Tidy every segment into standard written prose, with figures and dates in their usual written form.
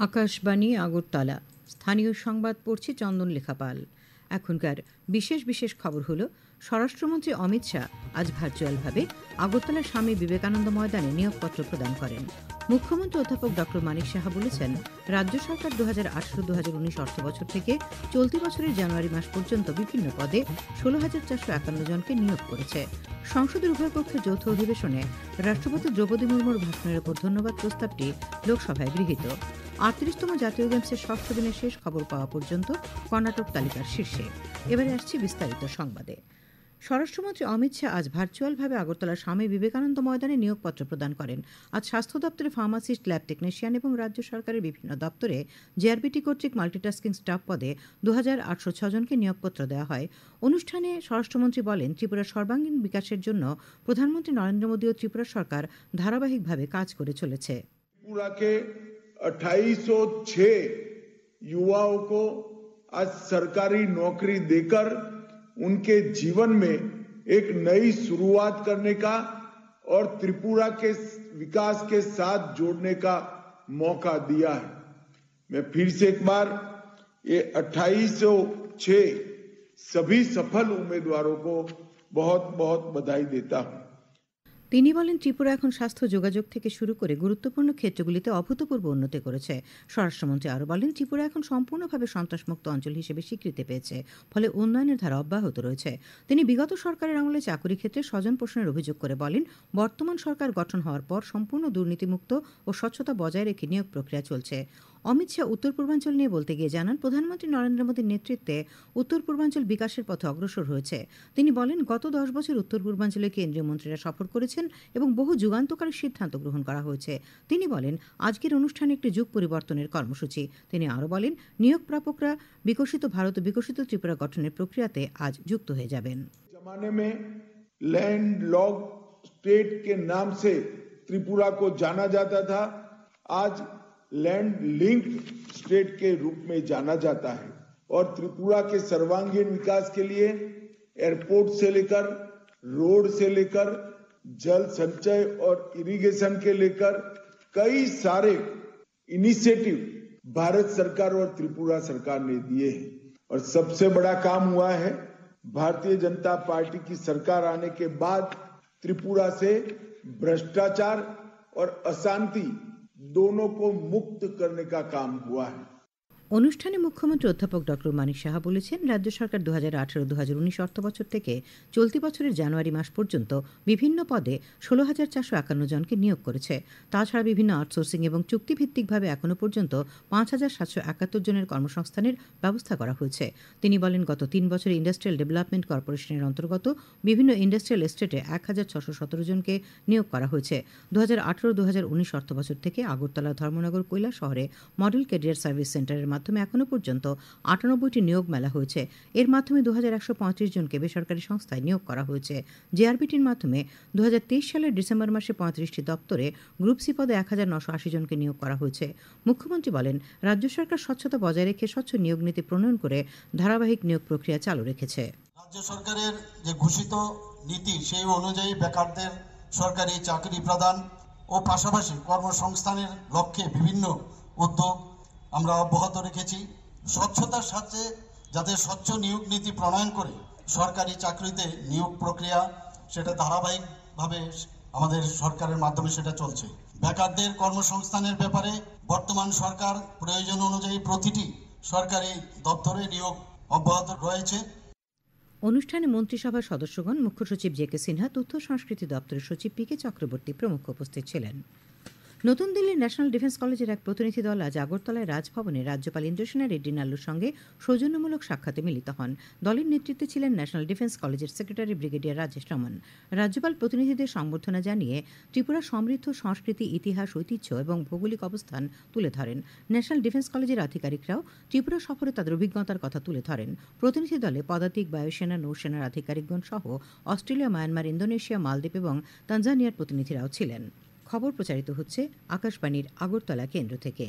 আকাশবাণী আগরতলা। স্থানীয় সংবাদ পড়ছি চন্দন লেখাপাল। এখনকার বিশেষ বিশেষ খবর হলো, স্বরাষ্ট্রমন্ত্রী অমিত শাহ আজ ভার্চুয়ালভাবে আগরতলার স্বামী বিবেকানন্দ ময়দানে নিয়োগপত্র প্রদান করেন। মুখ্যমন্ত্রী অধ্যাপক ড মানিক সাহা বলেছেন, রাজ্য সরকার 2018-2019 অর্থবছর থেকে চলতি বছরের জানুয়ারি মাস পর্যন্ত বিভিন্ন পদে 16,451 জনকে নিয়োগ করেছে। সংসদের উভয় কক্ষের যৌথ অধিবেশনে রাষ্ট্রপতি দ্রৌপদী মুর্মুর ভাষণের ওপর ধন্যবাদ প্রস্তাবটি লোকসভায় গৃহীত। 38তম জাতীয় গেমসের ষষ্ঠ দিনের শেষ খবর পাওয়া পর্যন্ত কর্ণাটক তালিকার শীর্ষে। এবারে আসছি বিস্তারিত সংবাদে। স্বরাষ্ট্রমন্ত্রী অমিত শাহ আজ ভার্চুয়ালভাবে আগরতলার স্বামী বিবেকানন্দ ময়দানে নিয়োগপত্র প্রদান করেন। আজ স্বাস্থ্য দপ্তরে ফার্মাসিস্ট, ল্যাব টেকনিশিয়ান এবং রাজ্য সরকারের বিভিন্ন দপ্তরে জেআরবিটি কর্তৃক মাল্টিটাস্কিং স্টাফ পদে 2,806 জনকে নিয়োগপত্র দেওয়া হয়। অনুষ্ঠানে স্বরাষ্ট্রমন্ত্রী বলেন, ত্রিপুরার সর্বাঙ্গীন বিকাশের জন্য প্রধানমন্ত্রী নরেন্দ্র মোদী ও ত্রিপুরা সরকার ধারাবাহিকভাবে কাজ করে চলেছে। 2806 युवाओं को आज सरकारी नौकरी देकर उनके जीवन में एक नई शुरुआत करने का और त्रिपुरा के विकास के साथ जोड़ने का मौका दिया है। मैं फिर से एक बार ये 2806 सभी सफल उम्मीदवारों को बहुत बहुत बधाई देता हूं। তিনি বলেন, ত্রিপুরা এখন স্বাস্থ্য, যোগাযোগ থেকে শুরু করে গুরুত্বপূর্ণ ক্ষেত্রগুলিতে অভূতপূর্ব উন্নতি করেছে। স্বরাষ্ট্রমন্ত্রী আরও বলেন, ত্রিপুরা এখন সম্পূর্ণভাবে সন্ত্রাসমুক্ত অঞ্চল হিসেবে স্বীকৃতি পেয়েছে, ফলে উন্নয়নের ধারা অব্যাহত রয়েছে। তিনি বিগত সরকারের আমলে চাকুরি ক্ষেত্রে স্বজন পোষণের অভিযোগ করে বলেন, বর্তমান সরকার গঠন হওয়ার পর সম্পূর্ণ দুর্নীতিমুক্ত ও স্বচ্ছতা বজায় রেখে নিয়োগ প্রক্রিয়া চলছে। অমিত শাহ উত্তর পূর্বাঞ্চল নিয়ে বলতে গিয়ে জানান, প্রধানমন্ত্রী নরেন্দ্র মোদীর নেতৃত্বে উত্তর পূর্বাঞ্চল বিকাশের পথে অগ্রসর হয়েছে। তিনি বলেন, গত 10 বছর উত্তর পূর্বাঞ্চলে কেন্দ্রীয় মন্ত্রীরা সফর করেছেন এবং বহু যুগান্তকারী সিদ্ধান্ত গ্রহণ করা হয়েছে। তিনি বলেন, আজকের অনুষ্ঠানে একটি যুগ পরিবর্তনের কর্মসূচি। তিনি আরও বলেন, নিয়োগ প্রাপকরা বিকশিত ভারত ও বিকশিত ত্রিপুরা গঠনের প্রক্রিয়াতে আজ যুক্ত হয়ে যাবেন। जमाने में लैंड लॉक स्टेट के नाम से त्रिपुरा को जाना जाता था, आज लैंड लिंक स्टेट के रूप में जाना जाता है और त्रिपुरा के सर्वांगीण विकास के लिए एयरपोर्ट से लेकर रोड से लेकर जल संचय और इरिगेशन के लेकर कई सारे इनिशिएटिव भारत सरकार और त्रिपुरा सरकार ने दिए हैं। और सबसे बड़ा काम हुआ है, भारतीय जनता पार्टी की सरकार आने के बाद त्रिपुरा से भ्रष्टाचार और अशांति दोनों को मुक्त करने का काम हुआ है। অনুষ্ঠানে মুখ্যমন্ত্রী অধ্যাপক ড মানিক সাহা বলেছেন, রাজ্য সরকার 2018-2019 অর্থবছর থেকে চলতি বছরের জানুয়ারি মাস পর্যন্ত বিভিন্ন পদে 16,451 জনকে নিয়োগ করেছে। তাছাড়া বিভিন্ন আউটসোর্সিং এবং চুক্তিভিত্তিকভাবে এখনও পর্যন্ত 5,771 জনের কর্মসংস্থানের ব্যবস্থা করা হয়েছে। তিনি বলেন, গত 3 বছরে ইন্ডাস্ট্রিয়াল ডেভেলপমেন্ট কর্পোরেশনের অন্তর্গত বিভিন্ন ইন্ডাস্ট্রিয়াল এস্টেটে 1,617 জনকে নিয়োগ করা হয়েছে। 2018-2019 অর্থবছর থেকে আগরতলা, ধর্মনগর, কৈলাস শহরে মডেল ক্যারিয়ার সার্ভিস সেন্টারের মাধ্যমে এখনও পর্যন্ত 98টি নিয়োগ মেলা হয়েছে। এর মাধ্যমে 2,135 জনকে বেসরকারি সংস্থায় নিয়োগ করা হয়েছে। জেআরবিটির মাধ্যমে 2023 সালের ডিসেম্বর মাসে 35টি দপ্তরে গ্রুপ সি পদে 1,980 জনকে নিয়োগ করা হয়েছে। মুখ্যমন্ত্রী বলেন, রাজ্য সরকার স্বচ্ছতা বজায় রেখে স্বচ্ছ নিয়োগ নীতি প্রণয়ন করে ধারাবাহিক নিয়োগ প্রক্রিয়া চালু রেখেছে। রাজ্য সরকারের যে ঘোষিত নীতি, সেই অনুযায়ী বেকারদের সরকারি চাকরি প্রদান ও পাশাপাশি কর্মসংস্থানের লক্ষ্যে বিভিন্ন উদ্যোগ আমরা অব্যাহত রেখেছি। স্বচ্ছতার সাথে যাতে স্বচ্ছ নিয়োগ নীতি প্রণয়ন করে সরকারি চাকরিতে নিয়োগ প্রক্রিয়া সেটা ধারাবাহিকভাবে আমাদের সরকারের মাধ্যমে সেটা চলছে। বেকারদের কর্মসংস্থানের ব্যাপারে বর্তমান সরকার প্রয়োজন অনুযায়ী প্রতিটি সরকারি দপ্তরে নিয়োগ অব্যাহত রয়েছে। অনুষ্ঠানে মন্ত্রিসভার সদস্যগণ, মুখ্য সচিব জে কে সিনহা, তথ্য সংস্কৃতি দপ্তরের সচিব পি কে চক্রবর্তী প্রমুখ উপস্থিত ছিলেন। নতুন দিল্লির ন্যাশনাল ডিফেন্স কলেজের এক প্রতিনিধি দল আজ আগরতলায় রাজভবনে রাজ্যপাল ইন্দ্রসেনা রেড্ডি নাল্লুর সঙ্গে সৌজন্যমূলক সাক্ষাতে মিলিত হন। দলের নেতৃত্বে ছিলেন ন্যাশনাল ডিফেন্স কলেজের সেক্রেটারি ব্রিগেডিয়ার রাজেশ রমন। রাজ্যপাল প্রতিনিধিদের সম্বর্ধনা জানিয়ে ত্রিপুরার সমৃদ্ধ সংস্কৃতি, ইতিহাস, ঐতিহ্য এবং ভৌগোলিক অবস্থান তুলে ধরেন। ন্যাশনাল ডিফেন্স কলেজের আধিকারিকরাও ত্রিপুরা সফরে তাদের অভিজ্ঞতার কথা তুলে ধরেন। প্রতিনিধি দলে পদাতিক, বায়ুসেনা, নৌসেনার আধিকারিকগণ সহ অস্ট্রেলিয়া, মায়ানমার, ইন্দোনেশিয়া, মালদ্বীপ এবং তানজানিয়ার প্রতিনিধিরাও ছিলেন। খবর প্রচারিত হচ্ছে আকাশবাণীর আগরতলা কেন্দ্র থেকে।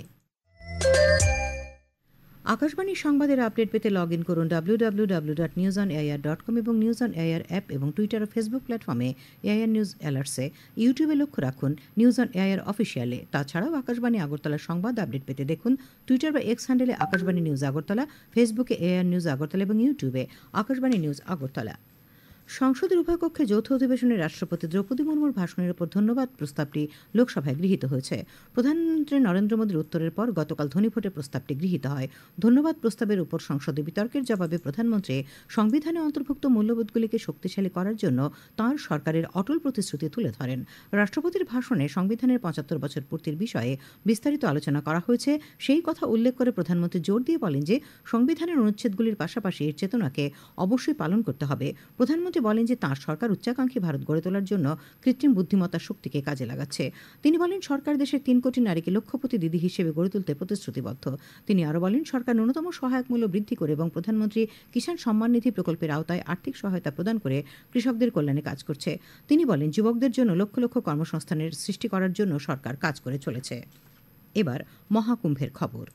আকাশবাণী সংবাদের আপডেট পেতে লগ ইন করুন www.newsonair.com এবং নিউজ অন এআইআর অ্যাপ এবং টুইটার ও ফেসবুক প্ল্যাটফর্মে এআইআর নিউজ অ্যালার্টসে। ইউটিউবে লক্ষ্য রাখুন নিউজ অন এআইআর অফিসিয়ালে। তাছাড়াও আকাশবাণী আগরতলার সংবাদ আপডেট পেতে দেখুন টুইটার বা এক্স হ্যান্ডেলে আকাশবাণী নিউজ আগরতলা, ফেসবুকে এআইআর নিউজ আগরতলা এবং ইউটিউবে আকাশবাণী নিউজ আগরতলা। সংসদের উভয় কক্ষে যৌথ অধিবেশনে রাষ্ট্রপতি দ্রৌপদী মুর্মুর ভাষণের উপর ধন্যবাদ প্রস্তাবটি লোকসভায় গৃহীত হয়েছে। প্রধানমন্ত্রী নরেন্দ্র মোদীর উত্তরের পর গতকাল ধ্বনিভোটে প্রস্তাবটি গৃহীত হয়। ধন্যবাদ প্রস্তাবের উপর সংসদে বিতর্কের জবাবে প্রধানমন্ত্রী সংবিধানে অন্তর্ভুক্ত মূল্যবোধগুলিকে শক্তিশালী করার জন্য তাঁর সরকারের অটল প্রতিশ্রুতি তুলে ধরেন। রাষ্ট্রপতির ভাষণে সংবিধানের ৭৫ বছর পূর্তির বিষয়ে বিস্তারিত আলোচনা করা হয়েছে। সেই কথা উল্লেখ করে প্রধানমন্ত্রী জোর দিয়ে বলেন যে সংবিধানের অনুচ্ছেদগুলির পাশাপাশি এর চেতনাকে অবশ্যই পালন করতে হবে। প্রধানমন্ত্রী বলেন যে তাঁর সরকার উচ্চাকাঙ্ক্ষী ভারত গড়ে তোলার জন্য কৃত্রিম বুদ্ধিমত্তার শক্তিকে কাজে লাগাচ্ছে। তিনি বলেন সরকার দেশের ৩ কোটি নারীকে লক্ষপতি দিদি হিসেবে গড়ে তুলতে প্রতিশ্রুতিবদ্ধ। তিনি আরও বলেন সরকার ন্যূনতম সহায়ক মূল্য বৃদ্ধি করে এবং প্রধানমন্ত্রী কিষাণ সম্মান নিধি প্রকল্পের আওতায় আর্থিক সহায়তা প্রদান করে কৃষকদের কল্যাণে কাজ করছে। তিনি বলেন যুবকদের জন্য লক্ষ লক্ষ কর্মসংস্থানের সৃষ্টি করার জন্য সরকার কাজ করে চলেছে। এবার মহাকুম্ভের খবর।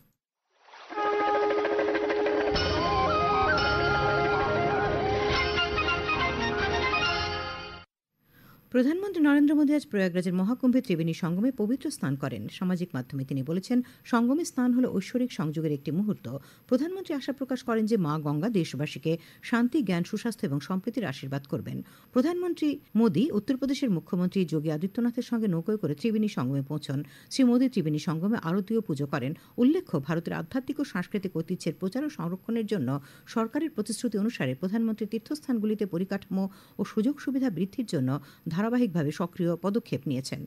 প্রধানমন্ত্রী নরেন্দ্র মোদী আজ প্রয়াগরাজের মহাকুম্ভে ত্রিবেণী সঙ্গমে পবিত্র স্নান করেন। সামাজিক মাধ্যমে তিনি বলেছেন সঙ্গমে স্নান হল ঐশ্বরিক সংযোগের একটি মুহূর্ত। প্রধানমন্ত্রী আশা প্রকাশ করেন যে মা গঙ্গা দেশবাসীকে শান্তি, জ্ঞান, সুস্বাস্থ্য এবং সম্প্রীতির আশীর্বাদ করবেন। প্রধানমন্ত্রী মোদী উত্তরপ্রদেশের মুখ্যমন্ত্রী যোগী আদিত্যনাথের সঙ্গে নৌকোয় করে ত্রিবেণী সঙ্গমে পৌঁছন। শ্রী মোদী ত্রিবেণী সঙ্গমে আরতি ও পুজো করেন। উল্লেখ্য ভারতের আধ্যাত্মিক ও সাংস্কৃতিক ঐতিহ্যের প্রচার ও সংরক্ষণের জন্য সরকারের প্রতিশ্রুতি অনুসারে প্রধানমন্ত্রী তীর্থস্থানগুলিতে পরিকাঠামো ও সুযোগ সুবিধা বৃদ্ধির জন্য ধারাবাহিকভাবে সক্রিয় পদক্ষেপ নিয়েছেন।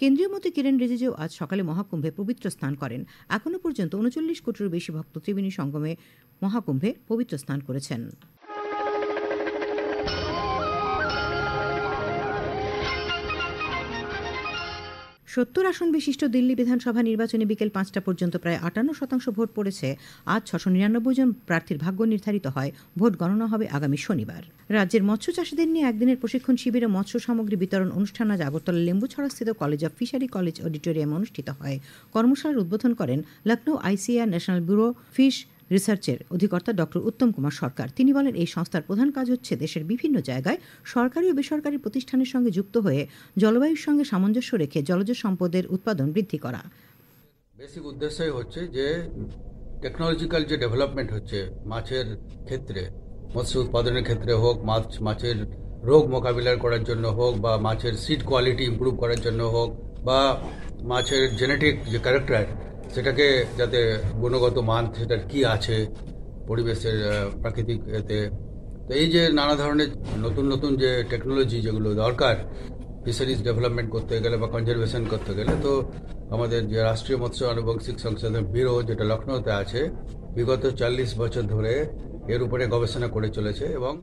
কেন্দ্রীয় মন্ত্রী কিরেন রিজিজু আজ সকালে মহাকুম্ভে পবিত্র স্নান করেন। এখনও পর্যন্ত ৩৯ কোটিরও বেশি ভক্ত ত্রিবেণী সঙ্গমে মহাকুম্ভে পবিত্র স্নান করেছেন। ৭০ আসন বিশিষ্ট দিল্লি বিধানসভা নির্বাচনে বিকেল ৫টা পর্যন্ত প্রায় ৫৮% ভোট পড়েছে। আজ ৬৯৯ জন প্রার্থীর ভাগ্য নির্ধারিত হয়। ভোট গণনা হবে আগামী শনিবার। রাজ্যের মৎস্য চাষীদের নিয়ে একদিনের প্রশিক্ষণ শিবির ও মৎস্য সামগ্রী বিতরণ অনুষ্ঠান আজ আগরতলা লেম্বুছড়াস্থিত কলেজ অব ফিশারি কলেজ অডিটোরিয়ামে অনুষ্ঠিত হয়। কর্মশালার উদ্বোধন করেন Lucknow ICAR national bureau fish রিসার্চের অধিকর্তা ডক্টর উত্তম কুমার সরকার। তিনি বলেন এই সংস্থার প্রধান কাজ হচ্ছে দেশের বিভিন্ন জায়গায় সরকারি ও বেসরকারি প্রতিষ্ঠানের সঙ্গে যুক্ত হয়ে জলবায়ুর সঙ্গে সামঞ্জস্য রেখে জলজ সম্পদের উৎপাদন বৃদ্ধি করা। বেসিক উদ্দেশ্যই হচ্ছে যে টেকনোলজিক্যাল যে ডেভেলপমেন্ট হচ্ছে মাছের ক্ষেত্রে, মৎস্য উৎপাদনের ক্ষেত্রে হোক, মাছের রোগ মোকাবিলা করার জন্য হোক, বা মাছের সিড কোয়ালিটি ইমপ্রুভ করার জন্য হোক, বা মাছের জেনেটিক যে ক্যারেক্টার সেটাকে যাতে গুণগত মান সেটার কি আছে পরিবেশের প্রাকৃতিক এতে, তো এই যে নানা ধরনের নতুন নতুন যে টেকনোলজি যেগুলো দরকার ফিশারিজ ডেভেলপমেন্ট করতে গেলে বা কনজারভেশন করতে গেলে, তো আমাদের যে রাষ্ট্রীয় মৎস্য আনুবংশিক সংশোধন ব্যুরো যেটা লখনৌতে আছে বিগত ৪০ বছর ধরে এর উপরে গবেষণা করে চলেছে। এবং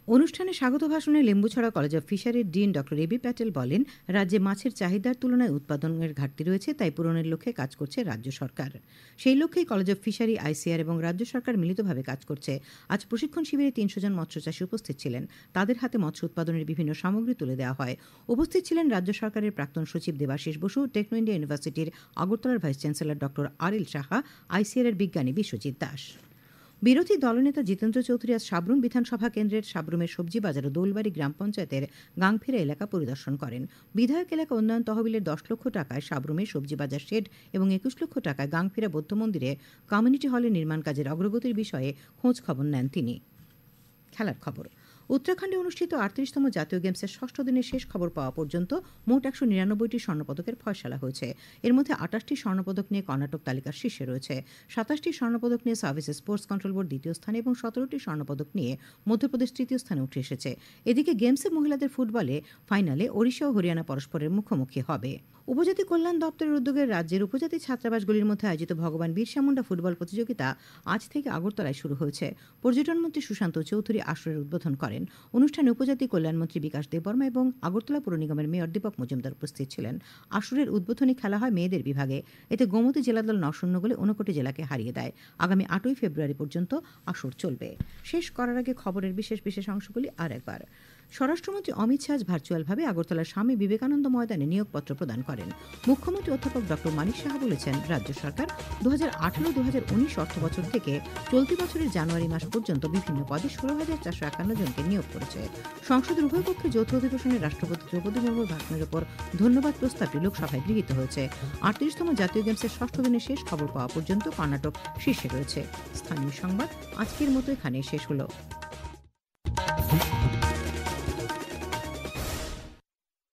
অনুষ্ঠানে স্বাগত ভাষণে লেম্বুছড়া কলেজ অব ফিশারির ডিন ডক্টর এবি প্যাটেল বলেন রাজ্যে মাছের চাহিদার তুলনায় উৎপাদনের ঘাটতি রয়েছে, তাই পূরণের লক্ষ্যে কাজ করছে রাজ্য সরকার। সেই লক্ষ্যেই কলেজ অব ফিশারি, আইসিআর এবং রাজ্য সরকার মিলিতভাবে কাজ করছে। আজ প্রশিক্ষণ শিবিরে ৩০০ জন মৎস্যচাষী উপস্থিত ছিলেন। তাদের হাতে মৎস্য উৎপাদনের বিভিন্ন সামগ্রী তুলে দেওয়া হয়। উপস্থিত ছিলেন রাজ্য সরকারের প্রাক্তন সচিব দেবাশিস বসু, টেকনো ইন্ডিয়া ইউনিভার্সিটির আগরতলার vice chancellor doctor Aril Saha, ICR এর বিজ্ঞানী বিশ্বজিৎ দাস। বিরোধী দলনেতা জিতেন্দ্র চৌধুরী আজ সাবরুম বিধানসভা কেন্দ্রের সাবরুমের সবজি বাজার ও দোলবাড়ি গ্রাম পঞ্চায়েতের গাংফেরা এলাকা পরিদর্শন করেন। বিধায়ক এলাকা উন্নয়ন তহবিলের ১০ লক্ষ টাকায় সাবরুমের সবজি বাজার শেড এবং ২১ লক্ষ টাকায় গাংফেরা বৌদ্ধ মন্দিরে কমিউনিটি হলের নির্মাণ কাজের অগ্রগতির বিষয়ে খোঁজ খবর নেন তিনি। খেলার খবর। উত্তরাখণ্ডে অনুষ্ঠিত ৩৮তম জাতীয় গেমসের ৬ষ্ঠ দিনের শেষ খবর পাওয়া পর্যন্ত মোট ১৯৯টি স্বর্ণপদকের ফয়সালা হয়েছে। এর মধ্যে ২৮টি স্বর্ণপদক নিয়ে কর্ণাটক তালিকার শীর্ষে রয়েছে। ২৭টি স্বর্ণপদক নিয়ে সার্ভিসেস স্পোর্টস কন্ট্রোল বোর্ড দ্বিতীয় স্থানে এবং ১৭টি স্বর্ণপদক নিয়ে মধ্যপ্রদেশ তৃতীয় স্থানে উঠে এসেছে। এদিকে গেমসে মহিলাদের ফুটবলে ফাইনালে ওড়িশা ও হরিয়ানা পরস্পরের মুখোমুখি হবে। উপজাতি কল্যাণ দপ্তরের উদ্যোগে রাজ্যের উপজাতি ছাত্রাবাসগুলির মধ্যে আয়োজিত ভগবান বিরসা মুন্ডা ফুটবল প্রতিযোগিতা আজ থেকে আগরতলায় শুরু হয়েছে। পর্যটনমন্ত্রী সুশান্ত চৌধুরী আসরের উদ্বোধন করেন। অনুষ্ঠানে উপজাতি কল্যাণমন্ত্রী বিকাশ দেববর্মা এবং আগরতলা পুর নিগমের মেয়র দীপক মজুমদার উপস্থিত ছিলেন। আসরের উদ্বোধনী খেলা হয় মেয়েদের বিভাগে। এতে গোমতী জেলা দল ৯-০ গোলে ঊনকোটি জেলাকে হারিয়ে দেয়। আগামী ৮ই ফেব্রুয়ারি পর্যন্ত আসর চলবে। শেষ করার আগে খবরের বিশেষ অংশগুলি আর একবার। স্বরাষ্ট্রমন্ত্রী অমিত শাহ আজ ভার্চুয়ালভাবে আগরতলার স্বামী বিবেকানন্দ ময়দানে নিয়োগপত্র প্রদান করেন। মুখ্যমন্ত্রী অধ্যাপক ডক্টর মানিক সাহা বলেছেন, রাজ্য সরকার 2018-2019 অর্থবছর থেকে চলতি বছরের জানুয়ারি মাস পর্যন্ত বিভিন্ন পদে 16,451 জনকে নিয়োগ করেছে। সংসদের উভয় পক্ষে যৌথ অধিবেশনে রাষ্ট্রপতি দ্রৌপদী মুর্মুর ভাষণের উপর ধন্যবাদ প্রস্তাবটি লোকসভায় গৃহীত হয়েছে। 38তম জাতীয় গেমসের ষষ্ঠ দিনের শেষ খবর পাওয়া পর্যন্ত কর্ণাটক শীর্ষে রয়েছে। স্থানীয় সংবাদ আজকের মতো এখানে শেষ হলো।